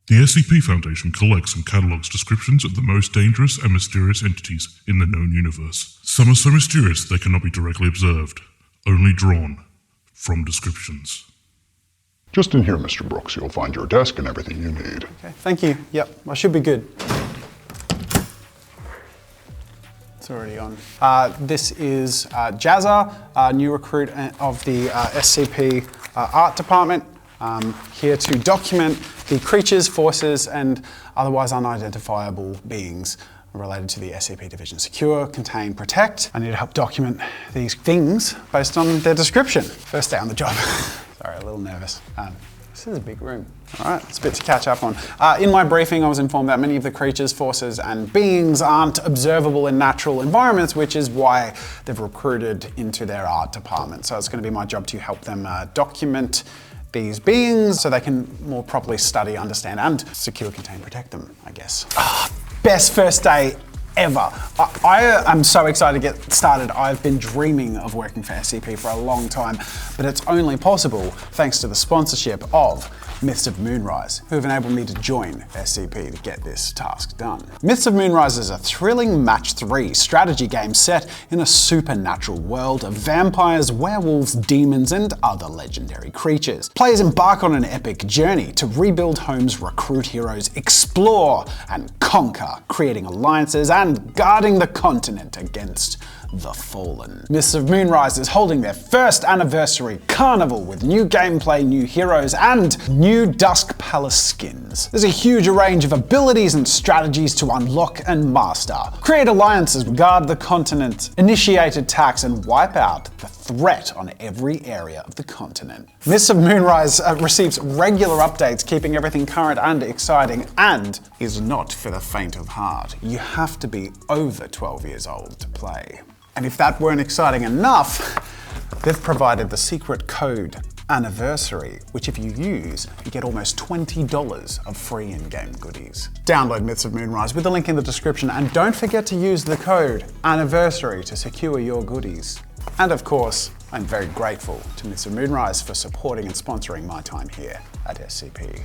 The SCP Foundation collects and catalogues descriptions of the most dangerous and mysterious entities in the known universe. Some are so mysterious they cannot be directly observed, only drawn from descriptions. Just in here, Mr. Brooks, you'll find your desk and everything you need. Okay, thank you. Yep, I should be good. It's already on. This is JAZZA, new recruit of the SCP art department. Here to document the creatures, forces, and otherwise unidentifiable beings related to the SCP division. Secure, contain, protect. I need to help document these things based on their description. First day on the job. Sorry, a little nervous. This is a big room. All right, it's a bit to catch up on. In my briefing, I was informed that many of the creatures, forces, and beings aren't observable in natural environments, which is why they've recruited into their art department. So it's going to be my job to help them document these beings so they can more properly study, understand, and secure, contain, protect them, I guess. Best first day ever. I am so excited to get started. I've been dreaming of working for SCP for a long time, but it's only possible thanks to the sponsorship of Myths of Moonrise, who have enabled me to join SCP to get this task done. Myths of Moonrise is a thrilling match 3 strategy game set in a supernatural world of vampires, werewolves, demons, and other legendary creatures. Players embark on an epic journey to rebuild homes, recruit heroes, explore and conquer, creating alliances and guarding the continent against the Fallen. Myths of Moonrise is holding their first anniversary carnival with new gameplay, new heroes, and new Dusk Palace skins. There's a huge range of abilities and strategies to unlock and master. Create alliances, guard the continent, initiate attacks, and wipe out the threat on every area of the continent. Myths of Moonrise receives regular updates, keeping everything current and exciting, and is not for the faint of heart. You have to be over 12 years old to play. And if that weren't exciting enough, they've provided the secret code Anniversary, which if you use, you get almost $20 of free in-game goodies. Download Myths of Moonrise with the link in the description, and don't forget to use the code Anniversary to secure your goodies. And of course, I'm very grateful to Myths of Moonrise for supporting and sponsoring my time here at SCP.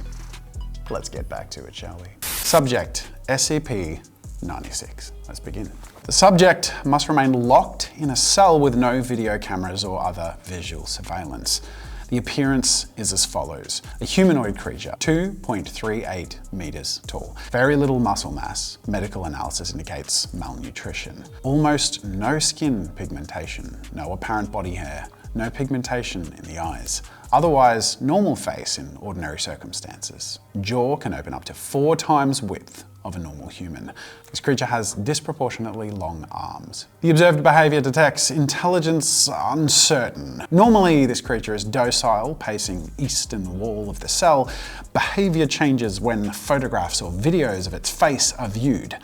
Let's get back to it, shall we? Subject, SCP-96. Let's begin. The subject must remain locked in a cell with no video cameras or other visual surveillance. The appearance is as follows. A humanoid creature, 2.38 meters tall. Very little muscle mass. Medical analysis indicates malnutrition. Almost no skin pigmentation. No apparent body hair. No pigmentation in the eyes. Otherwise, normal face in ordinary circumstances. Jaw can open up to 4 times width of a normal human. This creature has disproportionately long arms. The observed behavior detects intelligence uncertain. Normally, this creature is docile, pacing east in the wall of the cell. Behavior changes when photographs or videos of its face are viewed.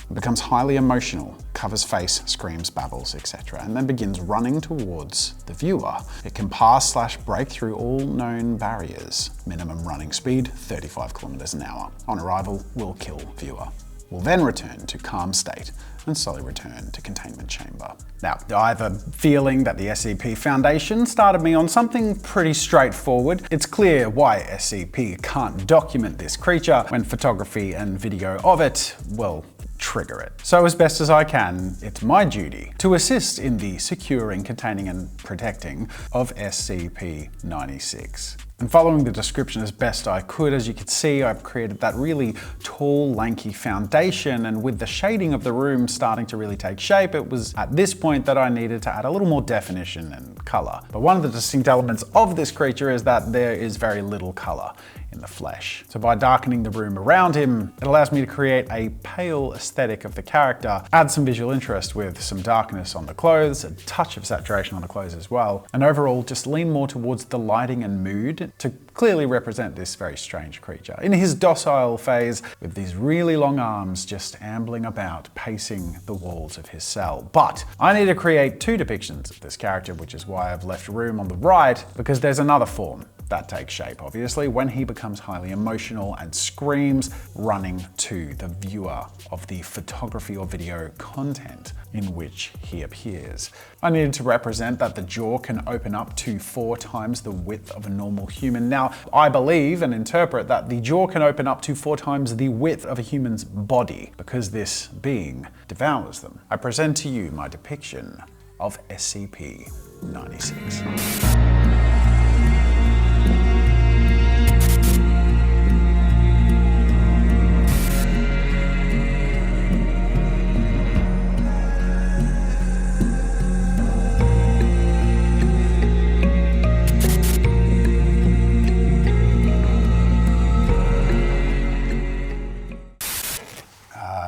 It becomes highly emotional, covers face, screams, babbles, etc., and then begins running towards the viewer. It can pass/break through all known barriers. Minimum running speed, 35 kilometers an hour. On arrival, will kill viewer. Will then return to calm state and slowly return to containment chamber. Now, I have a feeling that the SCP Foundation started me on something pretty straightforward. It's clear why SCP can't document this creature when photography and video of it, well, trigger it. So as best as I can, it's my duty to assist in the securing, containing, and protecting of SCP-96. And following the description as best I could, as you can see, I've created that really tall, lanky foundation, and with the shading of the room starting to really take shape, it was at this point that I needed to add a little more definition and color. But one of the distinct elements of this creature is that there is very little color in the flesh. So by darkening the room around him, it allows me to create a pale aesthetic of the character, add some visual interest with some darkness on the clothes, a touch of saturation on the clothes as well, and overall just lean more towards the lighting and mood to clearly represent this very strange creature. In his docile phase, with these really long arms just ambling about, pacing the walls of his cell. But I need to create 2 depictions of this character, which is why I've left room on the right, because there's another form that takes shape, obviously, when he becomes highly emotional and screams, running to the viewer of the photography or video content in which he appears. I needed to represent that the jaw can open up to 4 times the width of a normal human. Now, I believe and interpret that the jaw can open up to 4 times the width of a human's body because this being devours them. I present to you my depiction of SCP-96.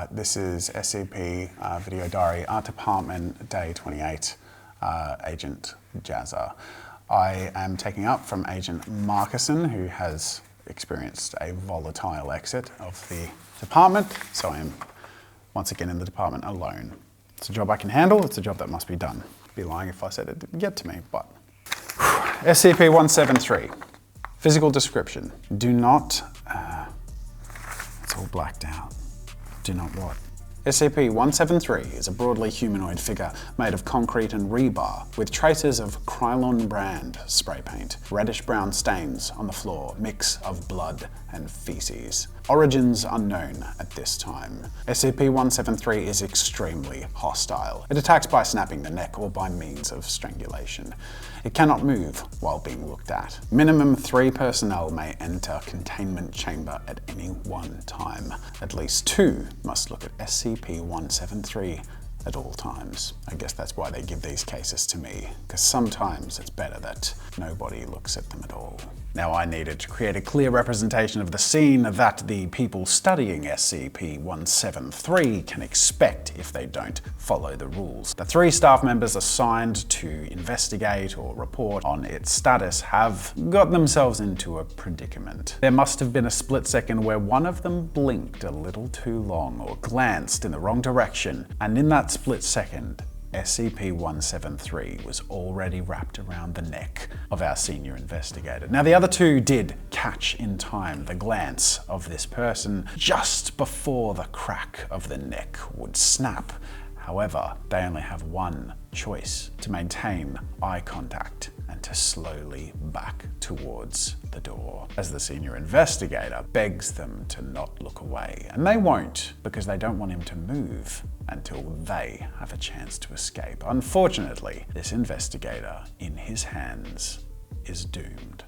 This is SCP Video Diary, Art Department, Day 28, Agent JAZZA. I am taking up from Agent Markison, who has experienced a volatile exit of the department, so I am once again in the department alone. It's a job I can handle, it's a job that must be done. I'd be lying if I said it didn't get to me, but... SCP-173. Physical description. Do not... it's all blacked out. Do not what? SCP-173 is a broadly humanoid figure made of concrete and rebar with traces of Krylon brand spray paint, reddish-brown stains on the floor, mix of blood and feces. Origins unknown at this time. SCP-173 is extremely hostile. It attacks by snapping the neck or by means of strangulation. It cannot move while being looked at. Minimum 3 personnel may enter containment chamber at any one time. At least 2 must look at SCP-173 at all times. I guess that's why they give these cases to me, because sometimes it's better that nobody looks at them at all. Now, I needed to create a clear representation of the scene that the people studying SCP-173 can expect if they don't follow the rules. The 3 staff members assigned to investigate or report on its status have got themselves into a predicament. There must have been a split second where one of them blinked a little too long or glanced in the wrong direction, and in that split second, SCP-173 was already wrapped around the neck of our senior investigator. Now, the other 2 did catch in time the glance of this person just before the crack of the neck would snap. However, they only have one choice: to maintain eye contact and to slowly back towards the door, as the senior investigator begs them to not look away. And they won't, because they don't want him to move until they have a chance to escape. Unfortunately, this investigator in his hands is doomed.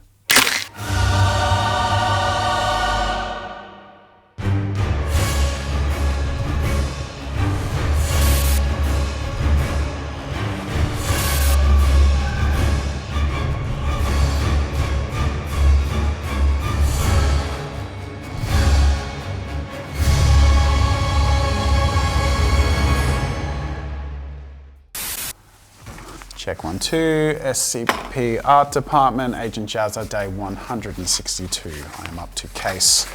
Check 1-2, SCP Art Department, Agent JAZZA, Day 162. I am up to case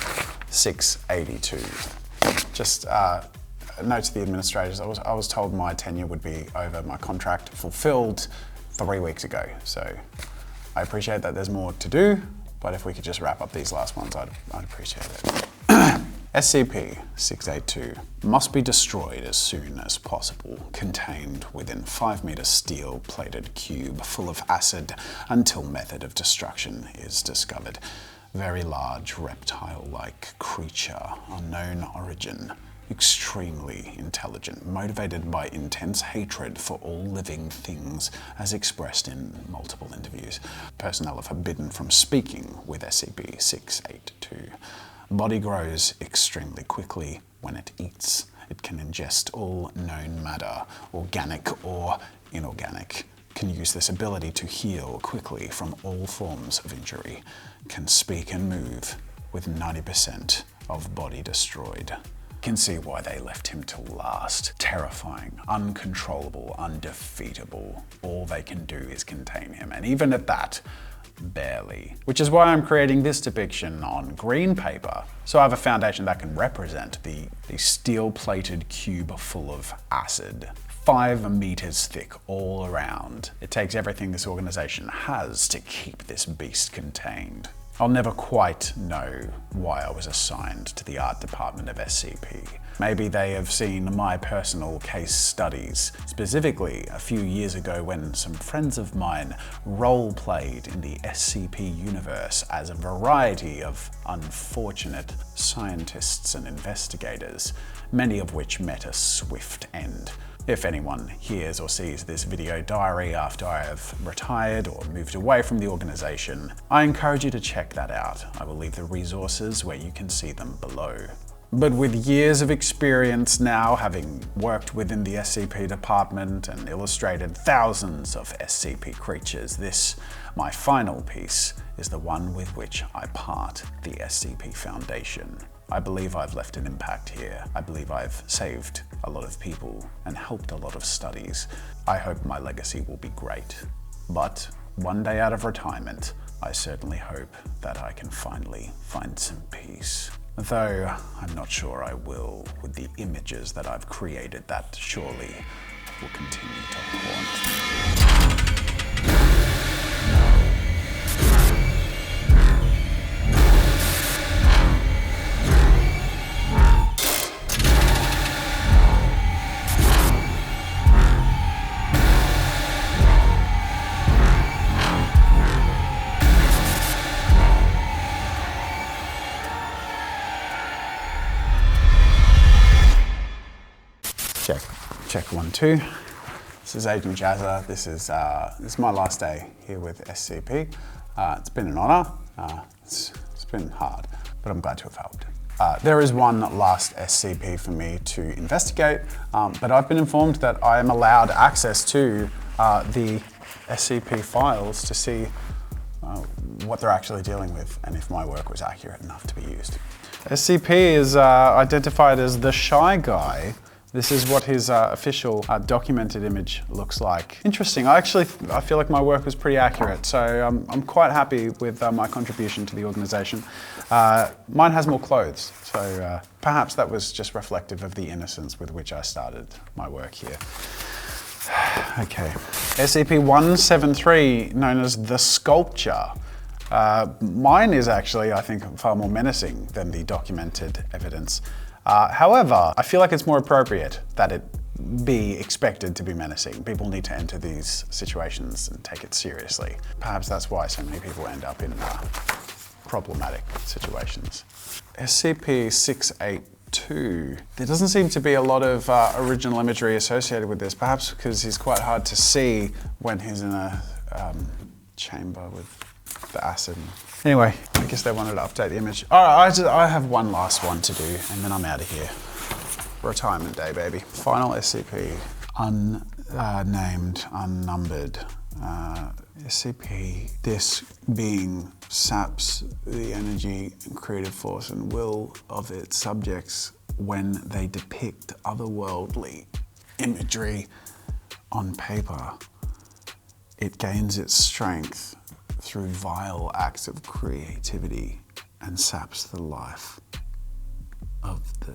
682. Just a note to the administrators, I was told my tenure would be over, my contract fulfilled 3 weeks ago. So I appreciate that there's more to do, but if we could just wrap up these last ones, I'd appreciate it. SCP-682 must be destroyed as soon as possible, contained within 5-meter steel-plated cube full of acid until method of destruction is discovered. Very large reptile-like creature, unknown origin, extremely intelligent, motivated by intense hatred for all living things, as expressed in multiple interviews. Personnel are forbidden from speaking with SCP-682. Body grows extremely quickly when it eats. It can ingest all known matter, organic or inorganic. Can use this ability to heal quickly from all forms of injury. Can speak and move with 90% of body destroyed. Can see why they left him to last. Terrifying, uncontrollable, undefeatable. All they can do is contain him, and even at that, barely. Which is why I'm creating this depiction on green paper, so I have a foundation that can represent the steel-plated cube full of acid, 5 meters thick all around. It takes everything this organization has to keep this beast contained. I'll never quite know why I was assigned to the art department of SCP. Maybe they have seen my personal case studies, specifically a few years ago when some friends of mine role-played in the SCP universe as a variety of unfortunate scientists and investigators, many of which met a swift end. If anyone hears or sees this video diary after I have retired or moved away from the organization, I encourage you to check that out. I will leave the resources where you can see them below. But with years of experience now, having worked within the SCP department and illustrated thousands of SCP creatures, this, my final piece, is the one with which I part the SCP Foundation. I believe I've left an impact here. I believe I've saved a lot of people and helped a lot of studies. I hope my legacy will be great. But one day out of retirement, I certainly hope that I can finally find some peace. Though I'm not sure I will with the images that I've created that surely will continue to haunt me. Check 1, 2. This is Agent Jazza. This is my last day here with SCP. It's been an honor. It's been hard, but I'm glad to have helped. There is one last SCP for me to investigate, but I've been informed that I am allowed access to the SCP files to see what they're actually dealing with and if my work was accurate enough to be used. SCP is identified as the Shy Guy. This is what his official documented image looks like. Interesting. I feel like my work was pretty accurate, so I'm quite happy with my contribution to the organization. Mine has more clothes, so perhaps that was just reflective of the innocence with which I started my work here. Okay. SCP-173, known as the Sculpture. Mine is actually, I think, far more menacing than the documented evidence. However, I feel like it's more appropriate that it be expected to be menacing. People need to enter these situations and take it seriously. Perhaps that's why so many people end up in problematic situations. SCP-682. There doesn't seem to be a lot of original imagery associated with this, perhaps because he's quite hard to see when he's in a chamber with the acid. Anyway, I guess they wanted to update the image. All right, I have one last one to do, and then I'm out of here. Retirement day, baby. Final SCP. Unnamed, unnumbered. SCP. This being saps the energy, creative force, and will of its subjects when they depict otherworldly imagery on paper. It gains its strength through vile acts of creativity and saps the life of the